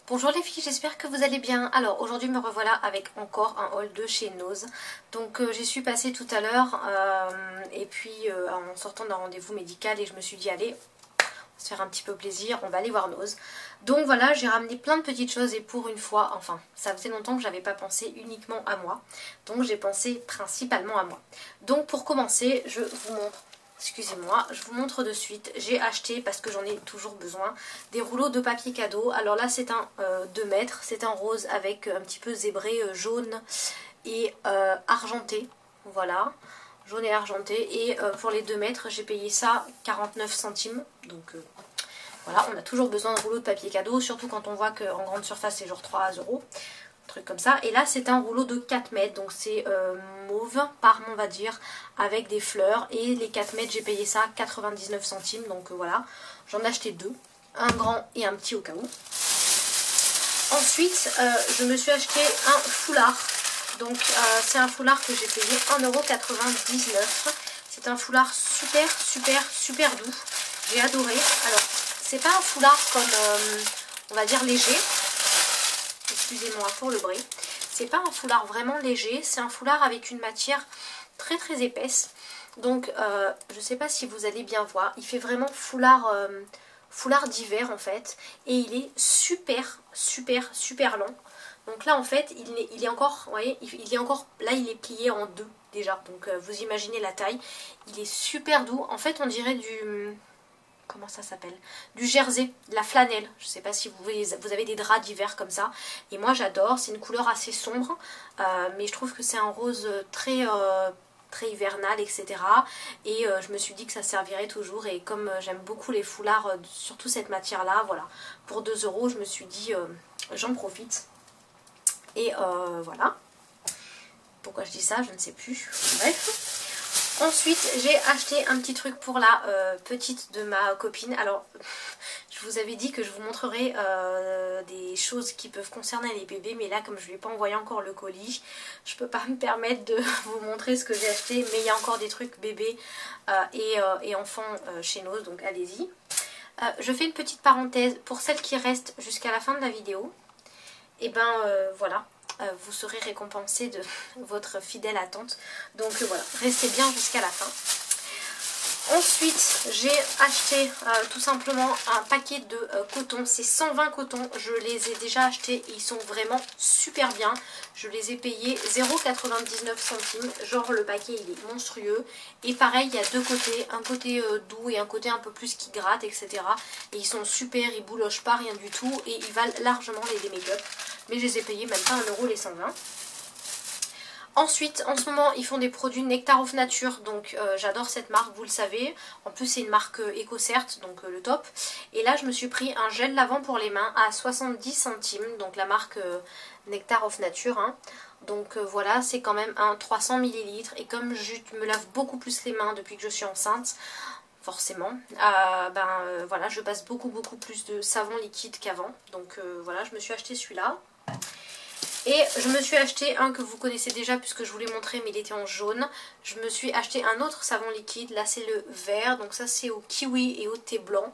Bonjour les filles, j'espère que vous allez bien. Alors aujourd'hui me revoilà avec encore un haul de chez Nose. Donc j'y suis passée tout à l'heure et puis en sortant d'un rendez-vous médical et je me suis dit allez, on va se faire un petit peu plaisir, on va aller voir Nose. Donc voilà, j'ai ramené plein de petites choses et pour une fois, enfin ça faisait longtemps que j'avais pas pensé uniquement à moi. Donc j'ai pensé principalement à moi. Donc pour commencer, je vous montre. Excusez-moi, je vous montre de suite. J'ai acheté, parce que j'en ai toujours besoin, des rouleaux de papier cadeau. Alors là, c'est un 2 mètres. C'est un rose avec un petit peu zébré jaune et argenté. Voilà, jaune et argenté. Et pour les 2 mètres, j'ai payé ça 49 centimes. Donc voilà, on a toujours besoin de rouleaux de papier cadeau, surtout quand on voit qu'en grande surface, c'est genre 3 euros. Truc comme ça. Et là c'est un rouleau de 4 mètres, donc c'est mauve, parme on va dire, avec des fleurs. Et les 4 mètres j'ai payé ça 99 centimes, donc voilà. J'en ai acheté deux, un grand et un petit au cas où. Ensuite je me suis acheté un foulard. Donc c'est un foulard que j'ai payé 1,99 €. C'est un foulard super doux. J'ai adoré. Alors c'est pas un foulard comme on va dire léger. Excusez-moi pour le bruit. C'est pas un foulard vraiment léger, c'est un foulard avec une matière très épaisse. Donc je sais pas si vous allez bien voir, il fait vraiment foulard d'hiver en fait. Et il est super long. Donc là en fait il est encore, vous voyez, il est encore, là il est plié en deux déjà. Donc vous imaginez la taille. Il est super doux. En fait on dirait du... Comment ça s'appelle? Du jersey, de la flanelle. Je ne sais pas si vous avez des draps d'hiver comme ça. Et moi j'adore, c'est une couleur assez sombre. Mais je trouve que c'est un rose très hivernal, etc. Et je me suis dit que ça servirait toujours. Et comme j'aime beaucoup les foulards, surtout cette matière-là, voilà. Pour 2 €, je me suis dit, j'en profite. Et voilà. Pourquoi je dis ça, je ne sais plus. Bref. Ensuite, j'ai acheté un petit truc pour la petite de ma copine. Alors, je vous avais dit que je vous montrerai des choses qui peuvent concerner les bébés. Mais là, comme je ne lui ai pas envoyé encore le colis, je ne peux pas me permettre de vous montrer ce que j'ai acheté. Mais il y a encore des trucs bébés et enfants chez Nose, donc allez-y. Je fais une petite parenthèse pour celles qui restent jusqu'à la fin de la vidéo. Et ben voilà. Vous serez récompensé de votre fidèle attente. Donc voilà, restez bien jusqu'à la fin. Ensuite, j'ai acheté tout simplement un paquet de coton. C'est 120 cotons. Je les ai déjà achetés et ils sont vraiment super bien. Je les ai payés 0,99 €. Genre le paquet il est monstrueux. Et pareil, il y a deux côtés. Un côté doux et un côté un peu plus qui gratte, etc. Et ils sont super, ils boulochent pas, rien du tout. Et ils valent largement les make-up. Mais je les ai payés même pas 1 € les 120. Ensuite, en ce moment, ils font des produits Nectar of Nature, donc j'adore cette marque, vous le savez. En plus, c'est une marque EcoCert, donc le top. Et là, je me suis pris un gel lavant pour les mains à 70 centimes, donc la marque Nectar of Nature. Hein. Donc voilà, c'est quand même un 300 ml. Et comme je me lave beaucoup plus les mains depuis que je suis enceinte, forcément, voilà, je passe beaucoup plus de savon liquide qu'avant. Donc voilà, je me suis acheté celui-là. Et je me suis acheté un que vous connaissez déjà puisque je vous l'ai montré mais il était en jaune. Je me suis acheté un autre savon liquide, là c'est le vert, donc ça c'est au kiwi et au thé blanc.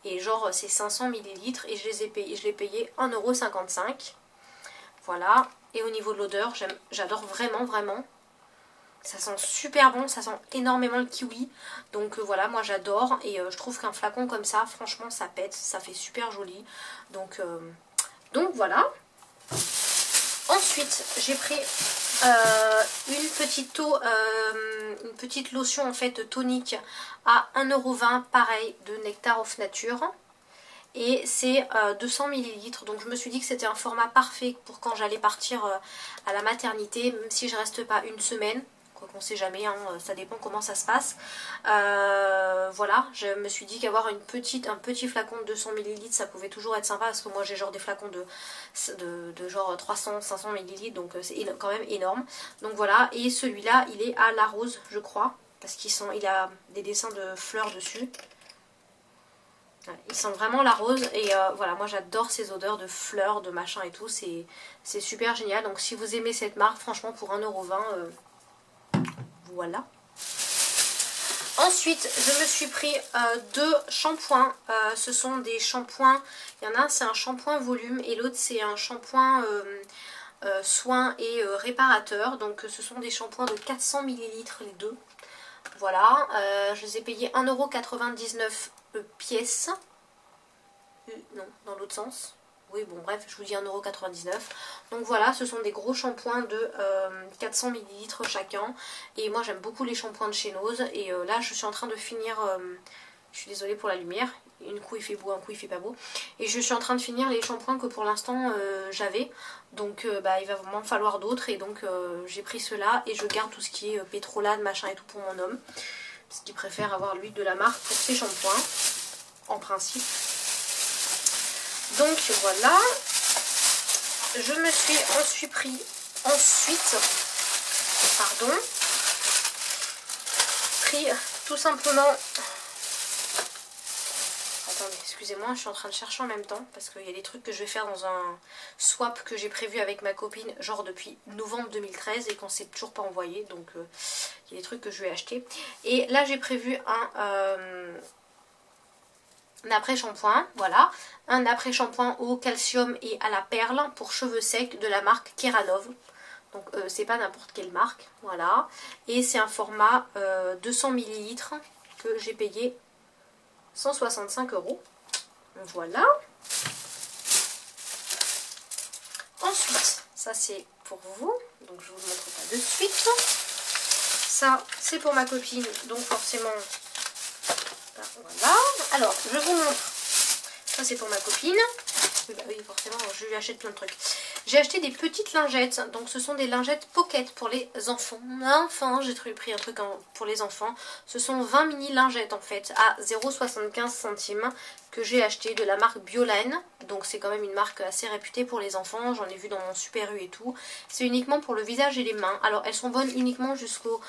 Et genre c'est 500 ml et je l'ai payé 1,55 €. Voilà, et au niveau de l'odeur, j'adore vraiment. Ça sent super bon, ça sent énormément le kiwi. Donc voilà, moi j'adore et je trouve qu'un flacon comme ça, franchement ça pète, ça fait super joli. Donc voilà. Ensuite, j'ai pris une petite lotion en fait tonique à 1,20 €, pareil, de Nectar of Nature. Et c'est 200 ml. Donc je me suis dit que c'était un format parfait pour quand j'allais partir à la maternité, même si je reste pas une semaine. Qu'on sait jamais, hein, ça dépend comment ça se passe. Voilà, je me suis dit qu'avoir un petit flacon de 200 ml, ça pouvait toujours être sympa parce que moi j'ai genre des flacons de genre 300-500 ml, donc c'est quand même énorme. Donc voilà, et celui-là il est à la rose, je crois, parce il a des dessins de fleurs dessus. Il sent vraiment la rose et voilà, moi j'adore ces odeurs de fleurs, de machin et tout, c'est super génial. Donc si vous aimez cette marque, franchement pour 1,20 €, voilà. Ensuite, je me suis pris deux shampoings. Ce sont des shampoings. Il y en a un, c'est un shampoing volume et l'autre, c'est un shampoing soin et réparateur. Donc, ce sont des shampoings de 400 ml les deux. Voilà. Je les ai payés 1,99 € pièce. Non, dans l'autre sens. Oui, bon, bref, je vous dis 1,99 €. Donc voilà, ce sont des gros shampoings de 400 ml chacun. Et moi, j'aime beaucoup les shampoings de chez Nose. Et là, je suis en train de finir... je suis désolée pour la lumière. Un coup, il fait beau, un coup, il fait pas beau. Et je suis en train de finir les shampoings que pour l'instant, j'avais. Donc, il va m'en falloir d'autres. Et donc, j'ai pris ceux-là. Et je garde tout ce qui est pétrolade, machin et tout pour mon homme. Parce qu'il préfère avoir l'huile de la marque pour ses shampoings. En principe. Donc voilà, je me suis ensuite pris tout simplement, attendez, excusez-moi, je suis en train de chercher en même temps, parce qu'il y a des trucs que je vais faire dans un swap que j'ai prévu avec ma copine, genre depuis novembre 2013, et qu'on s'est toujours pas envoyé, donc il y a des trucs que je vais acheter. Et là j'ai prévu un après-shampoing, voilà, un après-shampoing au calcium et à la perle pour cheveux secs de la marque Keranov. Donc c'est pas n'importe quelle marque, voilà. Et c'est un format 200 ml que j'ai payé 165 €. Voilà. Ensuite, ça c'est pour vous, donc je vous le montre pas de suite. Ça c'est pour ma copine, donc forcément... Voilà, alors je vous montre, ça c'est pour ma copine, oui, bah oui forcément je lui achète plein de trucs. J'ai acheté des petites lingettes, donc ce sont des lingettes pocket pour les enfants. Enfin j'ai pris un truc pour les enfants, ce sont 20 mini lingettes en fait à 0,75 centimes que j'ai acheté de la marque Bioline. Donc c'est quand même une marque assez réputée pour les enfants, j'en ai vu dans mon Super U et tout. C'est uniquement pour le visage et les mains. Alors elles sont bonnes uniquement jusqu'en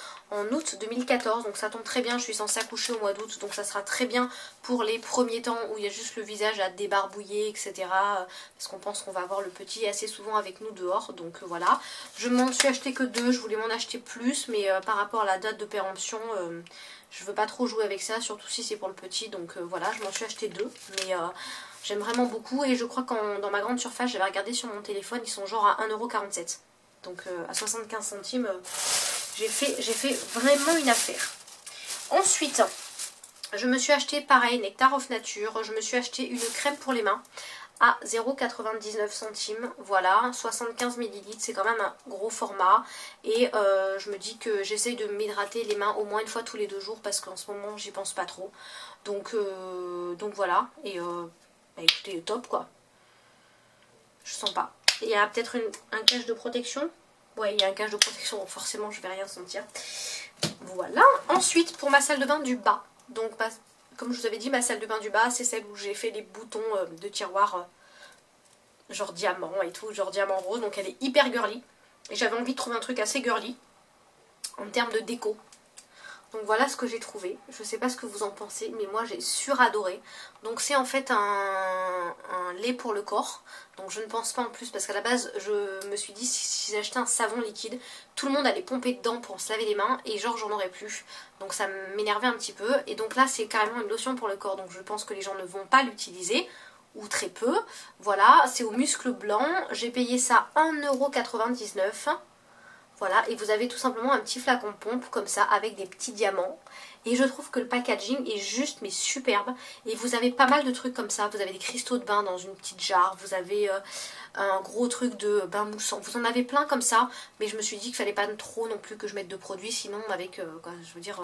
août 2014, donc ça tombe très bien, je suis censée accoucher au mois d'août, donc ça sera très bien pour les premiers temps où il y a juste le visage à débarbouiller, etc. Parce qu'on pense qu'on va avoir le petit assez souvent avec nous dehors, donc voilà. Je m'en suis acheté que deux, je voulais m'en acheter plus, mais par rapport à la date de péremption... je veux pas trop jouer avec ça, surtout si c'est pour le petit, donc voilà, je m'en suis acheté deux, mais j'aime vraiment beaucoup, et je crois que dans ma grande surface, j'avais regardé sur mon téléphone, ils sont genre à 1,47 €, donc à 75 centimes, j'ai fait vraiment une affaire. Ensuite, je me suis acheté pareil, Nectar of Nature, je me suis acheté une crème pour les mains, à 0,99 centimes, voilà, 75 ml, c'est quand même un gros format, et je me dis que j'essaye de m'hydrater les mains au moins une fois tous les 2 jours, parce qu'en ce moment j'y pense pas trop, donc voilà, et bah écoutez, top quoi, je sens pas. Il y a peut-être un cache de protection, ouais il y a un cache de protection, donc forcément je vais rien sentir, voilà. Ensuite pour ma salle de bain du bas, donc comme je vous avais dit, ma salle de bain du bas, c'est celle où j'ai fait les boutons de tiroir genre diamant et tout, genre diamant rose. Donc elle est hyper girly. Et j'avais envie de trouver un truc assez girly en termes de déco. Donc voilà ce que j'ai trouvé. Je sais pas ce que vous en pensez, mais moi j'ai suradoré. Donc c'est en fait un lait pour le corps. Donc je ne pense pas en plus, parce qu'à la base je me suis dit si j'achetais un savon liquide, tout le monde allait pomper dedans pour se laver les mains, et genre j'en aurais plus. Donc ça m'énervait un petit peu. Et donc là c'est carrément une lotion pour le corps, donc je pense que les gens ne vont pas l'utiliser, ou très peu. Voilà, c'est au muscle blanc. J'ai payé ça 1,99 €. Voilà, et vous avez tout simplement un petit flacon pompe comme ça avec des petits diamants. Et je trouve que le packaging est juste mais superbe. Et vous avez pas mal de trucs comme ça. Vous avez des cristaux de bain dans une petite jarre. Vous avez un gros truc de bain moussant. Vous en avez plein comme ça. Mais je me suis dit qu'il fallait pas trop non plus que je mette de produits. Sinon avec, quoi, je veux dire,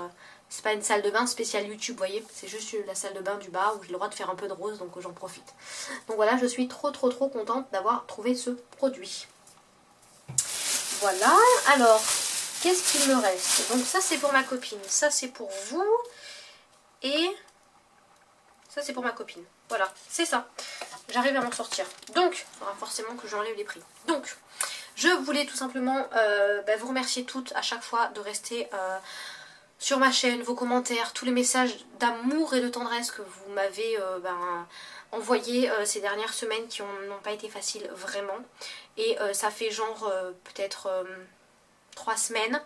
c'est pas une salle de bain spéciale YouTube, vous voyez. C'est juste la salle de bain du bas où j'ai le droit de faire un peu de rose, donc j'en profite. Donc voilà, je suis trop contente d'avoir trouvé ce produit. Voilà, alors, qu'est-ce qu'il me reste? Donc ça c'est pour ma copine, ça c'est pour vous, et ça c'est pour ma copine. Voilà, c'est ça. J'arrive à m'en sortir. Donc, il faudra forcément que j'enlève les prix. Donc, je voulais tout simplement vous remercier toutes à chaque fois de rester sur ma chaîne, vos commentaires, tous les messages d'amour et de tendresse que vous m'avez envoyés ces dernières semaines qui n'ont pas été faciles vraiment. Et ça fait genre peut-être 3 semaines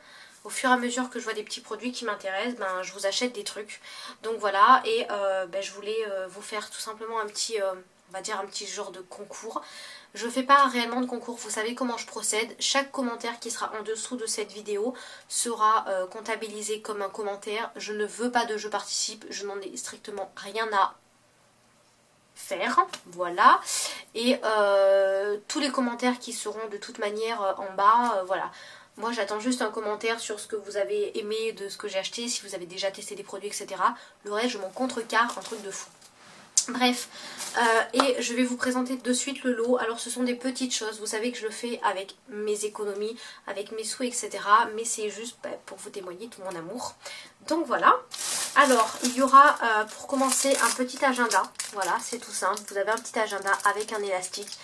au fur et à mesure que je vois des petits produits qui m'intéressent, ben, je vous achète des trucs. Donc voilà, et ben, je voulais vous faire tout simplement un petit, on va dire un petit genre de concours. Je fais pas réellement de concours, vous savez comment je procède. Chaque commentaire qui sera en dessous de cette vidéo sera comptabilisé comme un commentaire. Je ne veux pas de je participe, je n'en ai strictement rien à faire, voilà. Et tous les commentaires qui seront de toute manière en bas, voilà. Moi j'attends juste un commentaire sur ce que vous avez aimé de ce que j'ai acheté, si vous avez déjà testé des produits, etc. Le reste je m'en contrecarre, un truc de fou. Bref, et je vais vous présenter de suite le lot. Alors ce sont des petites choses, vous savez que je le fais avec mes économies, avec mes sous, etc. Mais c'est juste pour vous témoigner tout mon amour. Donc voilà. Alors il y aura pour commencer un petit agenda. Voilà, c'est tout simple. Vous avez un petit agenda avec un élastique.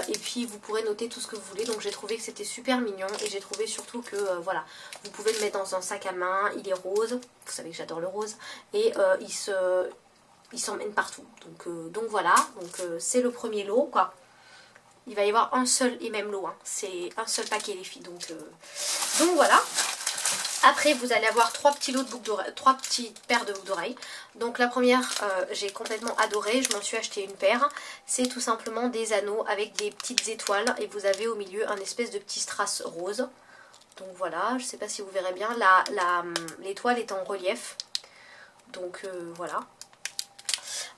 Et puis vous pourrez noter tout ce que vous voulez. Donc j'ai trouvé que c'était super mignon. Et j'ai trouvé surtout que voilà, vous pouvez le mettre dans un sac à main. Il est rose, vous savez que j'adore le rose. Et il s'emmène partout. Donc voilà, c'est le premier lot quoi. Il va y avoir un seul et même lot, hein. C'est un seul paquet les filles. Donc voilà. Après vous allez avoir trois petits lots de boucles d'oreilles, trois petites paires de boucles d'oreilles. Donc la première j'ai complètement adoré, je m'en suis acheté une paire. C'est tout simplement des anneaux avec des petites étoiles et vous avez au milieu un espèce de petit strass rose. Donc voilà, je sais pas si vous verrez bien, l'étoile est en relief. Donc voilà.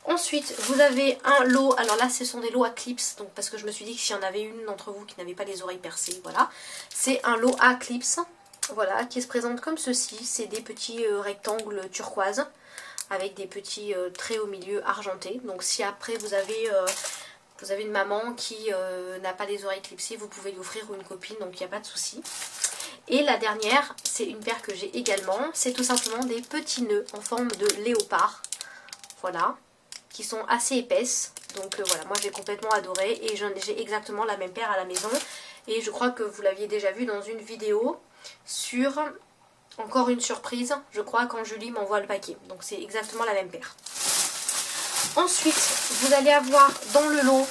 Ensuite, vous avez un lot, alors là ce sont des lots à clips, donc parce que je me suis dit que s'il y en avait une d'entre vous qui n'avait pas les oreilles percées, voilà. C'est un lot à clips, voilà, qui se présente comme ceci, c'est des petits rectangles turquoise, avec des petits traits au milieu argentés. Donc si après vous avez une maman qui n'a pas les oreilles clipsées, vous pouvez lui offrir, ou une copine, donc il n'y a pas de souci. Et la dernière, c'est une paire que j'ai également, c'est tout simplement des petits nœuds en forme de léopard, voilà, qui sont assez épaisses. Donc voilà, moi j'ai complètement adoré et j'ai exactement la même paire à la maison. Et je crois que vous l'aviez déjà vu dans une vidéo sur encore une surprise, je crois, quand Julie m'envoie le paquet. Donc c'est exactement la même paire. Ensuite, vous allez avoir dans le lot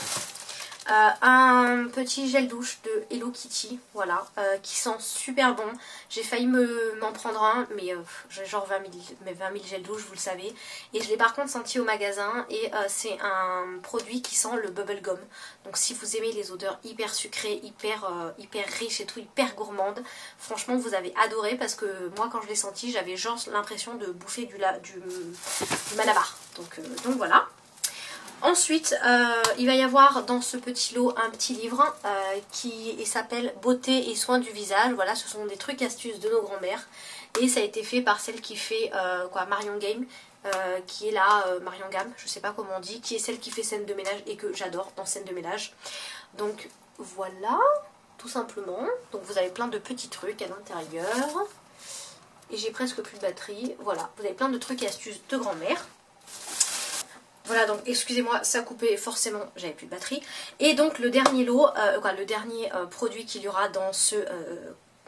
un petit gel douche de Hello Kitty, voilà, qui sent super bon. J'ai failli m'en prendre un, mais j'ai genre 20 000 gels douche, vous le savez. Et je l'ai par contre senti au magasin, et c'est un produit qui sent le bubblegum. Donc si vous aimez les odeurs hyper sucrées, hyper riches et tout, hyper gourmandes, franchement vous avez adoré, parce que moi quand je l'ai senti, j'avais genre l'impression de bouffer du Malabar. Donc voilà. Ensuite, il va y avoir dans ce petit lot un petit livre qui s'appelle Beauté et soins du visage. Voilà, ce sont des trucs astuces de nos grands-mères. Et ça a été fait par celle qui fait Marion Game, qui est là, Marion Gamme, je sais pas comment on dit, qui est celle qui fait scène de ménage et que j'adore dans scène de ménage. Donc voilà, tout simplement. Donc vous avez plein de petits trucs à l'intérieur. Et j'ai presque plus de batterie. Voilà, vous avez plein de trucs et astuces de grand-mère. Voilà, donc excusez-moi, ça coupait forcément, j'avais plus de batterie. Et donc le dernier lot, le dernier produit qu'il y aura dans ce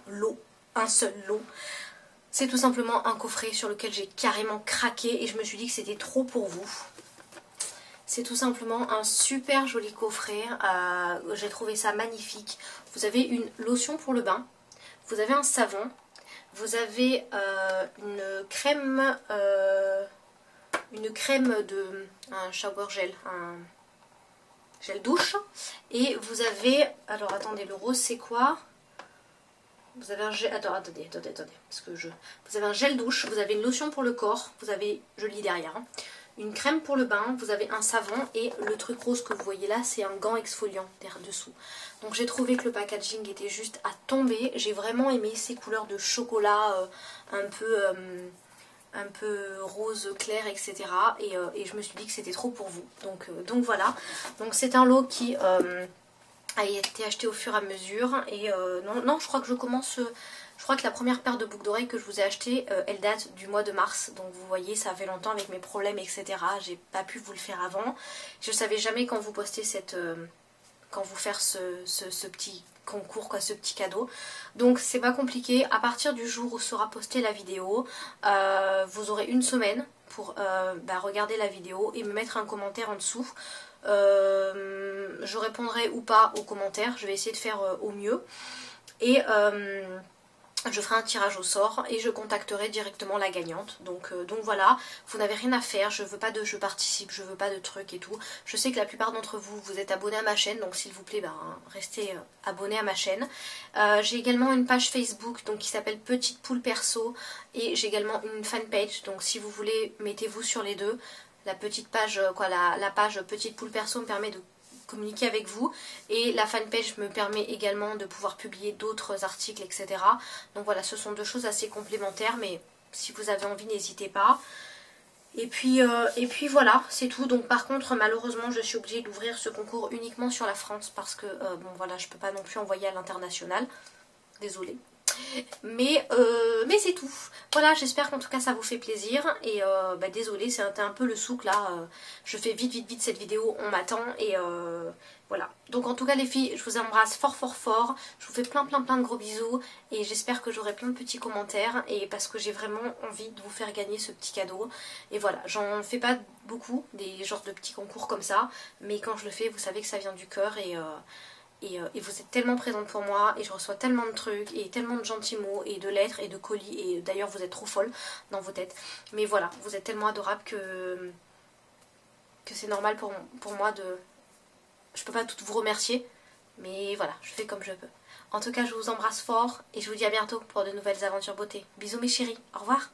lot, un seul lot, c'est tout simplement un coffret sur lequel j'ai carrément craqué et je me suis dit que c'était trop pour vous. C'est tout simplement un super joli coffret, j'ai trouvé ça magnifique. Vous avez une lotion pour le bain, vous avez un savon, vous avez une crème de un shower gel, un gel douche, et vous avez, alors attendez, le rose c'est quoi? Vous avez un gel, attendez, parce que vous avez un gel douche, vous avez une lotion pour le corps, vous avez, je lis derrière, hein, une crème pour le bain, vous avez un savon, et le truc rose que vous voyez là, c'est un gant exfoliant dessous. Donc j'ai trouvé que le packaging était juste à tomber, j'ai vraiment aimé ces couleurs de chocolat un peu rose clair, etc. Et je me suis dit que c'était trop pour vous. Donc voilà. Donc c'est un lot qui a été acheté au fur et à mesure. Et non, je crois que je commence... Je crois que la première paire de boucles d'oreilles que je vous ai achetée, elle date du mois de mars. Donc vous voyez, ça fait longtemps avec mes problèmes, etc. J'ai pas pu vous le faire avant. Je savais jamais quand vous postez quand vous faire ce petit concours, quoi, ce petit cadeau. Donc c'est pas compliqué. À partir du jour où sera postée la vidéo, vous aurez une semaine pour regarder la vidéo et me mettre un commentaire en dessous. Je répondrai ou pas aux commentaires. Je vais essayer de faire au mieux. Et je ferai un tirage au sort et je contacterai directement la gagnante. Donc voilà, vous n'avez rien à faire, je veux pas de je participe, je veux pas de trucs et tout. Je sais que la plupart d'entre vous, vous êtes abonnés à ma chaîne, donc s'il vous plaît, ben, restez abonnés à ma chaîne. J'ai également une page Facebook donc, qui s'appelle Petite Poule Perso et j'ai également une fanpage, donc si vous voulez, mettez-vous sur les deux. La petite page, la page Petite Poule Perso me permet de communiquer avec vous et la fanpage me permet également de pouvoir publier d'autres articles, etc. Donc voilà, ce sont deux choses assez complémentaires, mais si vous avez envie, n'hésitez pas. Et puis voilà, c'est tout. Donc par contre, malheureusement, je suis obligée d'ouvrir ce concours uniquement sur la France parce que bon voilà, je peux pas non plus envoyer à l'international. Désolée. Mais c'est tout. Voilà, j'espère qu'en tout cas ça vous fait plaisir. Et désolée, c'était un peu le souk là. Je fais vite cette vidéo, on m'attend. Et voilà. Donc en tout cas les filles, je vous embrasse fort. Je vous fais plein de gros bisous. Et j'espère que j'aurai plein de petits commentaires. Et parce que j'ai vraiment envie de vous faire gagner ce petit cadeau. Et voilà, j'en fais pas beaucoup, des genres de petits concours comme ça. Mais quand je le fais, vous savez que ça vient du cœur. Et vous êtes tellement présente pour moi et je reçois tellement de trucs et tellement de gentils mots et de lettres et de colis et d'ailleurs vous êtes trop folles dans vos têtes. Mais voilà, vous êtes tellement adorables que c'est normal pour moi de... Je peux pas tout vous remercier, mais voilà, je fais comme je peux. En tout cas, je vous embrasse fort et je vous dis à bientôt pour de nouvelles aventures beauté. Bisous mes chéris, au revoir.